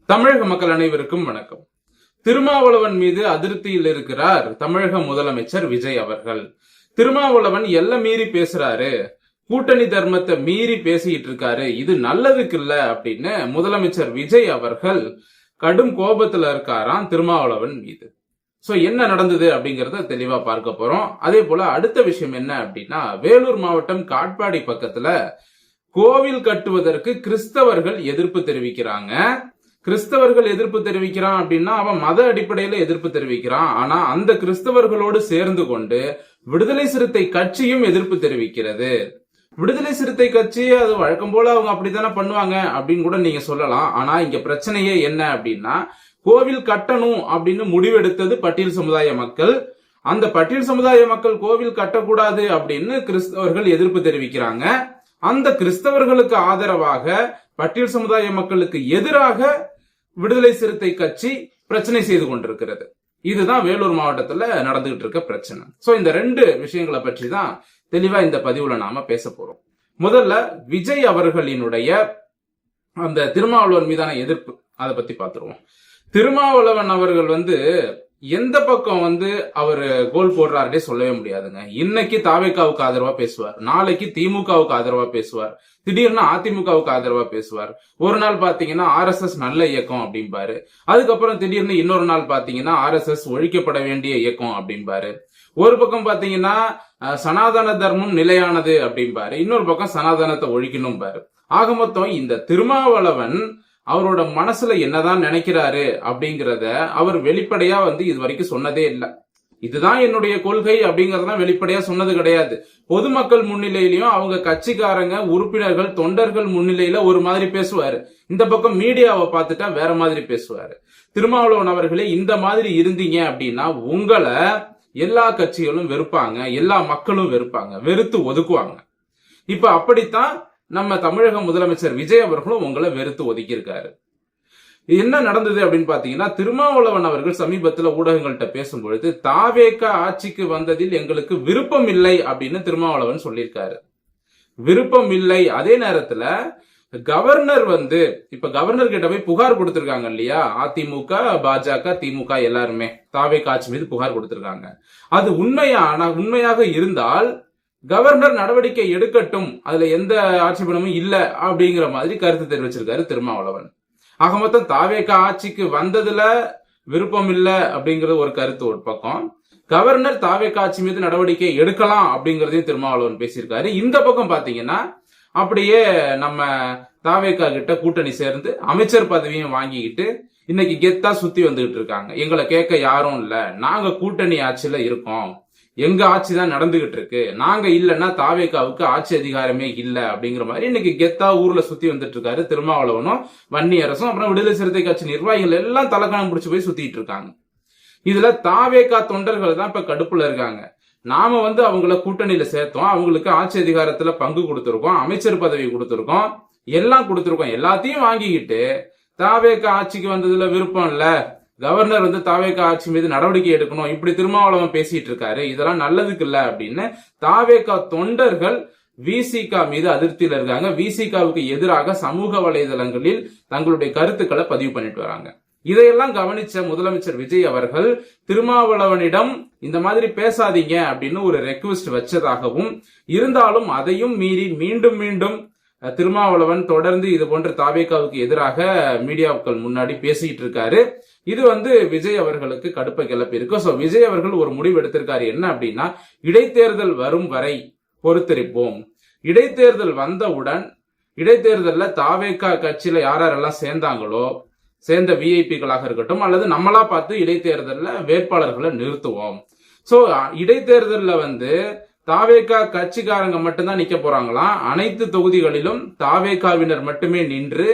தமிழக மக்கள் அனைவருக்கும் வணக்கம். திருமாவளவன் மீது அதிருப்தியில் இருக்கிறார் தமிழக முதலமைச்சர் விஜய் அவர்கள். திருமாவளவன் எல்லை மீறி பேசுறாரு, கூட்டணி தர்மத்தை மீறி பேசிட்டு இருக்காரு, இது நல்லதுக்கு இல்ல அப்படின்னு முதலமைச்சர் விஜய் அவர்கள் கடும் கோபத்துல இருக்காராம் திருமாவளவன் மீது. சோ என்ன நடந்தது அப்படிங்கறத தெளிவா பார்க்க போறோம். அதே போல அடுத்த விஷயம் என்ன அப்படின்னா, வேலூர் மாவட்டம் காட்பாடி பக்கத்துல கோவில் கட்டுவதற்கு கிறிஸ்தவர்கள் எதிர்ப்பு தெரிவிக்கிறாங்க. கிறிஸ்தவர்கள் எதிர்ப்பு தெரிவிக்கிறான் அப்படின்னா அவன் மத அடிப்படையில எதிர்ப்பு தெரிவிக்கிறான். ஆனா அந்த கிறிஸ்தவர்களோடு சேர்ந்து கொண்டு விடுதலை சிறுத்தை கட்சியும் எதிர்ப்பு தெரிவிக்கிறது. விடுதலை சிறுத்தை கட்சி அது வழக்கம் போல அவங்க அப்படித்தானே பண்ணுவாங்க அப்படின்னு கூட நீங்க சொல்லலாம். ஆனா இங்க பிரச்சனையே என்ன அப்படின்னா, கோவில் கட்டணும் அப்படின்னு முடிவெடுத்தது பட்டியல் சமுதாய மக்கள். அந்த பட்டியல் சமுதாய மக்கள் கோவில் கட்டக்கூடாது அப்படின்னு கிறிஸ்தவர்கள் எதிர்ப்பு தெரிவிக்கிறாங்க. அந்த கிறிஸ்தவர்களுக்கு ஆதரவாக பட்டியல் சமுதாய மக்களுக்கு எதிராக விடுதலை சிறுத்தை கட்சி பிரச்சனை செய்து கொண்டிருக்கிறது. இதுதான் வேலூர் மாவட்டத்துல நடந்துகிட்டு இருக்க பிரச்சனை. சோ இந்த ரெண்டு விஷயங்களை பற்றி தான் தெளிவா இந்த பதிவுல நாம பேச போறோம். முதல்ல விஜய் அவர்களினுடைய அந்த திருமாவளவன் மீதான எதிர்ப்பு, அதை பத்தி பாத்துருவோம். திருமாவளவன் அவர்கள் எந்த பக்கம் அவரு கோல் போடுறாருன்னே சொல்லவே முடியாதுங்க. இன்னைக்கு தாவேகாவுக்கு ஆதரவா பேசுவார், நாளைக்கு திமுகவுக்கு ஆதரவா பேசுவார், திடீர்னு அதிமுகவுக்கு ஆதரவா பேசுவார். ஒரு நாள் பாத்தீங்கன்னா RSS நல்ல இயக்கம் அப்படின்பாரு, அதுக்கப்புறம் திடீர்னு இன்னொரு நாள் பாத்தீங்கன்னா RSS ஒழிக்கப்பட வேண்டிய இயக்கம் அப்படின்பாரு. ஒரு பக்கம் பாத்தீங்கன்னா சனாதன தர்மம் நிலையானது அப்படின்பாரு, இன்னொரு பக்கம் சனாதனத்தை ஒழிக்கணும் பாரு. ஆக மொத்தம் இந்த திருமாவளவன் அவரோட மனசுல என்னதான் நினைக்கிறாரு அப்படிங்கறத அவர் வெளிப்படையா இது வரைக்கும் சொன்னதே இல்லை. இதுதான் என்னுடைய கொள்கை அப்படிங்கறதான் வெளிப்படையா சொன்னது கிடையாது. பொதுமக்கள் முன்னிலையிலயும் அவங்க கட்சிக்காரங்க, உறுப்பினர்கள், தொண்டர்கள் முன்னிலையில ஒரு மாதிரி பேசுவாரு, இந்த பக்கம் மீடியாவை பார்த்துட்டா வேற மாதிரி பேசுவாரு. திருமாவளவன் அவர்களே, இந்த மாதிரி இருந்தீங்க அப்படின்னா உங்களை எல்லா கட்சிகளும் வெறுப்பாங்க, எல்லா மக்களும் வெறுப்பாங்க, வெறுத்து ஒதுக்குவாங்க. இப்ப அப்படித்தான் நம்ம தமிழக முதலமைச்சர் விஜய் அவர்களும் உங்களை வெறுத்து ஒதுக்கி இருக்காரு. என்ன நடந்தது அப்படின்னு பாத்தீங்கன்னா, திருமாவளவன் அவர்கள் சமீபத்துல ஊடகங்கள்ட்ட பேசும்பொழுது தாவேகா ஆட்சிக்கு வந்ததில் எங்களுக்கு விருப்பம் இல்லை அப்படின்னு திருமாவளவன் சொல்லியிருக்காரு. விருப்பம் இல்லை. அதே நேரத்துல கவர்னர் இப்ப கவர்னர் கிட்ட போய் புகார் கொடுத்திருக்காங்க இல்லையா, அதிமுக, பாஜக, திமுக எல்லாருமே தாவேகா ஆட்சி மீது புகார் கொடுத்திருக்காங்க. அது உண்மையாக இருந்தால் கவர்னர் நடவடிக்கை எடுக்கட்டும், அதுல எந்த ஆட்சேபனமும் இல்ல அப்படிங்கிற மாதிரி கருத்து தெரிவிச்சிருக்காரு திருமாவளவன். ஆக மொத்தம் தாவேகா ஆட்சிக்கு வந்ததுல விருப்பம் இல்ல அப்படிங்கறது ஒரு கருத்து ஒரு பக்கம், கவர்னர் தாவேகா ஆட்சி மீது நடவடிக்கை எடுக்கலாம் அப்படிங்கறதையும் திருமாவளவன் பேசியிருக்காரு. இந்த பக்கம் பாத்தீங்கன்னா அப்படியே நம்ம தாவேகா கிட்ட கூட்டணி சேர்ந்து அமைச்சர் பதவியும் வாங்கிக்கிட்டு இன்னைக்கு கெத்தா சுத்தி வந்துகிட்டு இருக்காங்க. எங்களை கேட்க யாரும் இல்ல, நாங்க கூட்டணி ஆட்சியில இருக்கோம், எங்க ஆட்சி தான் நடந்துகிட்டு இருக்கு, நாங்க இல்லன்னா தாவேகாவுக்கு ஆட்சி அதிகாரமே இல்ல அப்படிங்கிற மாதிரி இன்னைக்கு கெத்தா ஊர்ல சுத்தி வந்துட்டு இருக்காரு திருமாவளவனும் வன்னியரசும். அப்புறம் விடுதலை சிறுத்தை கட்சி நிர்வாகிகள் எல்லாம் தலைக்கணம் பிடிச்சு போய் சுத்திட்டு இருக்காங்க. இதுல தாவேகா தொண்டர்கள் தான் இப்ப கடுப்புல இருக்காங்க. நாம அவங்கள கூட்டணியில சேர்த்தோம், அவங்களுக்கு ஆட்சி அதிகாரத்துல பங்கு கொடுத்திருக்கோம், அமைச்சர் பதவி கொடுத்திருக்கோம், எல்லாம் கொடுத்திருக்கோம், எல்லாத்தையும் வாங்கிக்கிட்டு தாவேகா ஆட்சிக்கு வந்ததுல விருப்பம் இல்ல, கவர்னர் தாவேகா ஆட்சி மீது நடவடிக்கை எடுக்கணும், இப்படி திருமாவளவன் பேசிட்டு இருக்காரு, இதெல்லாம் நல்லதுக்கு இல்ல அப்படின்னு தாவேகா தொண்டர்கள் விசிகா மீது அதிருப்தியில இருக்காங்க. விசிகாவுக்கு எதிராக சமூக வலைதளங்களில் தங்களுடைய கருத்துக்களை பதிவு பண்ணிட்டு வராங்க. இதையெல்லாம் கவனிச்ச முதலமைச்சர் விஜய் அவர்கள் திருமாவளவனிடம் இந்த மாதிரி பேசாதீங்க அப்படின்னு ஒரு ரெக்வெஸ்ட் வச்சதாகவும், இருந்தாலும் அதையும் மீறி மீண்டும் மீண்டும் திருமாவளவன் தொடர்ந்து இது போன்ற தாவேகாவுக்கு எதிராக மீடியாக்கள் முன்னாடி பேசிட்டு இருக்காரு. இது விஜய் அவர்களுக்கு கடுப்பை கிளப்பி இருக்கு. சோ விஜய் அவர்கள் ஒரு முடிவு எடுத்திருக்காரு. என்ன அப்படின்னா, இடைத்தேர்தல் வரும் வரை பொறுத்திருப்போம், இடைத்தேர்தல் வந்தவுடன் இடைத்தேர்தல்ல தாவேகா கட்சியில யாரெல்லாம் சேர்ந்த விஐபிகளாக இருக்கட்டும் அல்லது நம்மளா பார்த்து இடைத்தேர்தல்ல வேட்பாளர்களை நிறுத்துவோம். சோ இடைத்தேர்தல்ல தாவேகா கட்சிக்காரங்க மட்டும்தான் நிக்க போறாங்களாம். அனைத்து தொகுதிகளிலும் தாவேகாவினர் மட்டுமே நின்று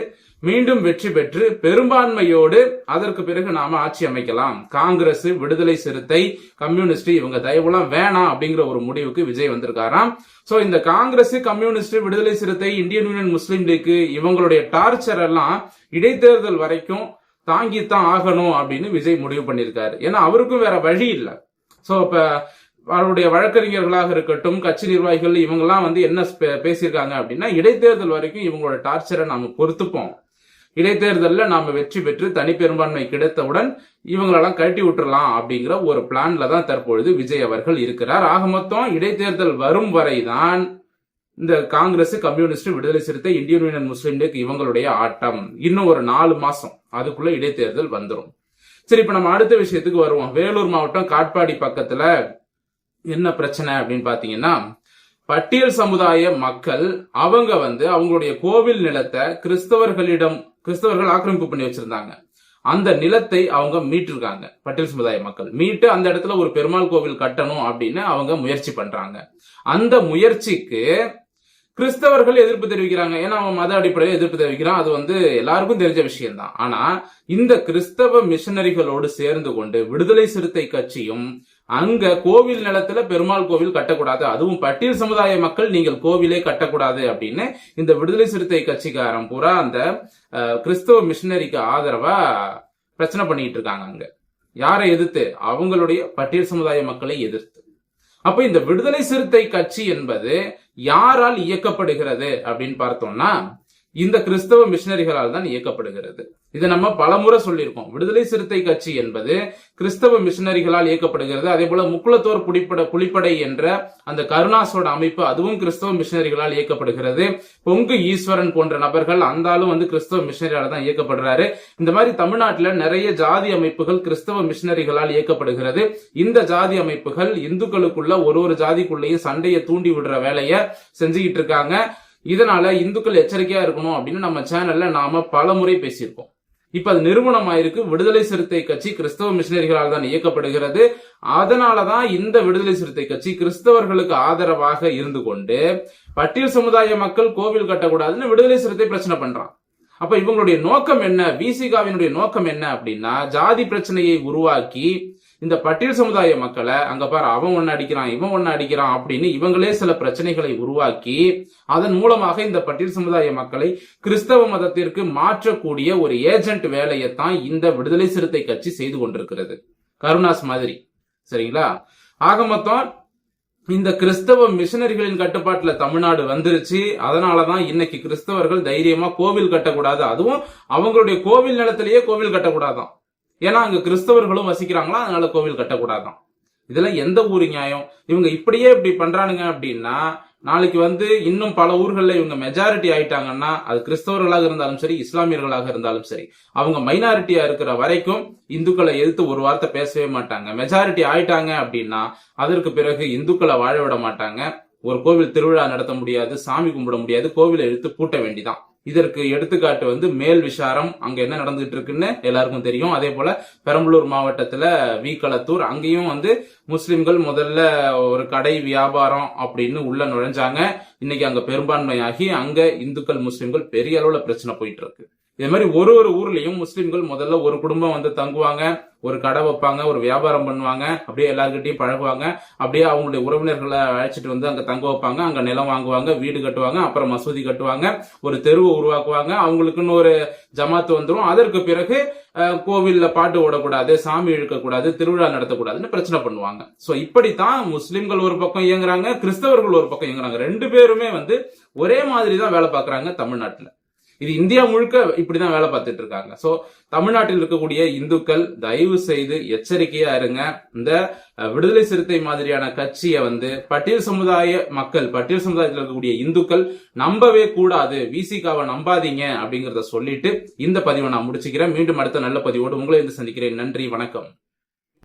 மீண்டும் வெற்றி பெற்று பெரும்பான்மையோடு அதற்கு பிறகு நாம ஆட்சி அமைக்கலாம். காங்கிரஸ், விடுதலை சிறுத்தை, கம்யூனிஸ்ட் இவங்க தயவுலாம் வேணாம் அப்படிங்கிற ஒரு முடிவுக்கு விஜய் வந்திருக்காராம். சோ இந்த காங்கிரஸ், கம்யூனிஸ்ட், விடுதலை சிறுத்தை, இந்தியன் யூனியன் முஸ்லீம் லீக் இவங்களுடைய டார்ச்சர் எல்லாம் இடைத்தேர்தல் வரைக்கும் தாங்கித்தான் ஆகணும் அப்படின்னு விஜய் முடிவு பண்ணிருக்காரு. ஏன்னா அவருக்கும் வேற வழி இல்லை. சோ இப்ப அவருடைய வழக்கறிஞர்களாக இருக்கட்டும், கட்சி நிர்வாகிகள் இவங்கெல்லாம் என்ன பேசியிருக்காங்க அப்படின்னா, இடைத்தேர்தல் வரைக்கும் இவங்களோட டார்ச்சரை நாம பொறுத்துப்போம், இடைத்தேர்தல்ல நாம வெற்றி பெற்று தனி பெரும்பான்மை கிடைத்தவுடன் இவங்களெல்லாம் கழட்டி விட்டுறலாம் அப்படிங்கிற ஒரு பிளான்ல தான் தற்பொழுது விஜய் அவர்கள் இருக்கிறார். ஆக மொத்தம் இடைத்தேர்தல் வரும் வரைதான் இந்த காங்கிரஸ், கம்யூனிஸ்ட், விடுதலை சிறுத்தை, இந்தியன் யூனியன் முஸ்லீம் லீக் இவங்களுடைய ஆட்டம். இன்னும் ஒரு 4 மாசம் அதுக்குள்ள இடைத்தேர்தல் வந்துடும். சரி, இப்ப நம்ம அடுத்த விஷயத்துக்கு வருவோம். வேலூர் மாவட்டம் காட்பாடி பக்கத்துல என்ன பிரச்சனை அப்படின்னு பாத்தீங்கன்னா, பட்டியல் சமுதாய மக்கள் அவங்க அவங்களுடைய கோவில் நிலத்தை கிறிஸ்தவர்கள் ஆக்கிரமிப்பு பண்ணி வச்சிருந்தாங்க. அந்த நிலத்தை அவங்க மீட்டிருக்காங்க. பட்டியல் சமுதாய மக்கள் மீட்டு அந்த இடத்துல ஒரு பெருமாள் கோவில் கட்டணும் அப்படின்னு அவங்க முயற்சி பண்றாங்க. அந்த முயற்சிக்கு கிறிஸ்தவர்கள் எதிர்ப்பு தெரிவிக்கிறாங்க. ஏன்னா அவன் மத அடிப்படையில் எதிர்ப்பு தெரிவிக்கிறான். அது எல்லாருக்கும் தெரிஞ்ச விஷயம் தான். ஆனா இந்த கிறிஸ்தவ மிஷனரிகளோடு சேர்ந்து கொண்டு விடுதலை சிறுத்தை கட்சியும் அங்க கோவில் நிலத்துல பெருமாள் கோவில் கட்டக்கூடாது, அதுவும் பட்டியல் சமுதாய மக்கள் நீங்கள் கோவிலே கட்டக்கூடாது அப்படின்னு இந்த விடுதலை சிறுத்தை கட்சிக்காரன் பூரா அந்த கிறிஸ்தவ மிஷனரிக்கு ஆதரவா பிரச்சனை பண்ணிட்டு இருக்காங்க. அங்க யாரை எதிர்த்து? அவங்களுடைய பட்டியல் சமுதாய மக்களை எதிர்த்து. அப்ப இந்த விடுதலை சிறுத்தை கட்சி என்பது யாரால் இயக்கப்படுகிறது அப்படின்னு பார்த்தோம்னா, இந்த கிறிஸ்தவ மிஷனரிகளால் தான் இயக்கப்படுகிறது. இதை நம்ம பலமுறை சொல்லியிருக்கோம். விடுதலை சிறுத்தை கட்சி என்பது கிறிஸ்தவ மிஷனரிகளால் இயக்கப்படுகிறது. அதே போல முக்குளத்தோர் புலிப்படை என்ற அந்த கருணாசோட அமைப்பு, அதுவும் கிறிஸ்தவ மிஷனரிகளால் இயக்கப்படுகிறது. பொங்கு ஈஸ்வரன் போன்ற நபர்கள் அந்தாலும் கிறிஸ்தவ மிஷனரியால தான் இயக்கப்படுறாரு. இந்த மாதிரி தமிழ்நாட்டில் நிறைய ஜாதி அமைப்புகள் கிறிஸ்தவ மிஷனரிகளால் இயக்கப்படுகிறது. இந்த ஜாதி அமைப்புகள் இந்துக்களுக்குள்ள ஒரு ஜாதிக்குள்ளேயும் சண்டையை தூண்டி விடுற வேலையை செஞ்சுக்கிட்டு இருக்காங்க. இதனால இந்துக்கள் எச்சரிக்கையா இருக்கணும் அப்படின்னு நம்ம சேனல்ல நாம பல முறை பேசியிருக்கோம். இப்ப அது நிறுவனம் ஆயிருக்கு. விடுதலை சிறுத்தை கட்சி கிறிஸ்தவ மிஷனரிகளால் தான் இயக்கப்படுகிறது. அதனாலதான் இந்த விடுதலை சிறுத்தை கட்சி கிறிஸ்தவர்களுக்கு ஆதரவாக இருந்து கொண்டு பட்டியல் சமுதாய மக்கள் கோவில் கட்டக்கூடாதுன்னு விடுதலை சிறுத்தை பிரச்சனை பண்றான். அப்ப இவங்களுடைய நோக்கம் என்ன? விசிகாவினுடைய நோக்கம் என்ன அப்படின்னா, ஜாதி பிரச்சனையை உருவாக்கி இந்த பட்டியல் சமுதாய மக்களை அங்க பாரு அவன் ஒன்னு அடிக்கிறான், இவன் ஒன்னு அடிக்கிறான் அப்படின்னு இவங்களே சில பிரச்சனைகளை உருவாக்கி அதன் மூலமாக இந்த பட்டியல் சமுதாய மக்களை கிறிஸ்தவ மதத்திற்கு மாற்றக்கூடிய ஒரு ஏஜென்ட் வேலையைத்தான் இந்த விடுதலை சிறுத்தை கட்சி செய்து கொண்டிருக்கிறது. கருணாஸ் மாதிரி. சரிங்களா? ஆக மொத்தம் இந்த கிறிஸ்தவ மிஷனரிகளின் கட்டுப்பாட்டுல தமிழ்நாடு வந்துருச்சு. அதனாலதான் இன்னைக்கு கிறிஸ்தவர்கள் தைரியமா கோவில் கட்டக்கூடாது, அதுவும் அவங்களுடைய கோவில் நிலத்திலேயே கோவில் கட்டக்கூடாதான். ஏன்னா அங்க கிறிஸ்தவர்களும் வசிக்கிறாங்களா, அதனால கோவில் கட்டக்கூடாதான். இதெல்லாம் எந்த ஊரு நியாயம்? இவங்க இப்படி பண்றானுங்க அப்படின்னா நாளைக்கு இன்னும் பல ஊர்கள்ல இவங்க மெஜாரிட்டி ஆயிட்டாங்கன்னா, அது கிறிஸ்தவர்களாக இருந்தாலும் சரி, இஸ்லாமியர்களாக இருந்தாலும் சரி, அவங்க மைனாரிட்டியா இருக்கிற வரைக்கும் இந்துக்களை எதிர்த்து ஒரு வார்த்தை பேசவே மாட்டாங்க. மெஜாரிட்டி ஆயிட்டாங்க அப்படின்னா அதற்கு பிறகு இந்துக்களை வாழ விட மாட்டாங்க. ஒரு கோவில் திருவிழா நடத்த முடியாது, சாமி கும்பிட முடியாது, கோவிலை இழுத்து பூட்ட வேண்டிதான். இதற்கு எடுத்துக்காட்டு மேல் விசாரம். அங்க என்ன நடந்துட்டு இருக்குன்னு எல்லாருக்கும் தெரியும். அதே போல பெரம்பலூர் மாவட்டத்துல வீக்களத்தூர், அங்கேயும் முஸ்லிம்கள் முதல்ல ஒரு கடை வியாபாரம் அப்படின்னு உள்ள நுழைஞ்சாங்க. இன்னைக்கு அங்க பெரும்பான்மையாகி அங்க இந்துக்கள் முஸ்லிம்கள் பெரிய அளவுல பிரச்சனை போயிட்டு இருக்கு. இதே மாதிரி ஒரு ஊர்லயும் முஸ்லிம்கள் முதல்ல ஒரு குடும்பம் தங்குவாங்க, ஒரு கடை வைப்பாங்க, ஒரு வியாபாரம் பண்ணுவாங்க, அப்படியே எல்லார்கிட்டையும் பழகுவாங்க, அப்படியே அவங்களுடைய உறவினர்களை அழைச்சிட்டு அங்க தங்க வைப்பாங்க, அங்க நிலம் வாங்குவாங்க, வீடு கட்டுவாங்க, அப்புறம் மசூதி கட்டுவாங்க, ஒரு தெருவை உருவாக்குவாங்க, அவங்களுக்குன்னு ஒரு ஜமாத்து வந்துடும். அதற்கு பிறகு கோவில்ல பாட்டு ஓடக்கூடாது, சாமி இழுக்கக்கூடாது, திருவிழா நடத்தக்கூடாதுன்னு பிரச்சனை பண்ணுவாங்க. சோ இப்படித்தான் முஸ்லிம்கள் ஒரு பக்கம் இயங்குறாங்க, கிறிஸ்தவர்கள் ஒரு பக்கம் இயங்குறாங்க. 2 பேருமே ஒரே மாதிரி தான் வேலை பார்க்கறாங்க தமிழ்நாட்டுல. இது இந்தியா முழுக்க இப்படிதான் வேலை பார்த்துட்டு இருக்காங்க. சோ தமிழ்நாட்டில் இருக்கக்கூடிய இந்துக்கள் தயவு செய்து எச்சரிக்கையா இருங்க. இந்த விடுதலை சிறுத்தை மாதிரியான கட்சியை பட்டியல் சமுதாயத்தில் இருக்கக்கூடிய இந்துக்கள் நம்பவே கூடாது. விசிகாவை நம்பாதீங்க அப்படிங்கறத சொல்லிட்டு இந்த பதிவை நான் முடிச்சுக்கிறேன். மீண்டும் அடுத்த நல்ல பதிவோடு உங்களை சந்திக்கிறேன். நன்றி, வணக்கம்.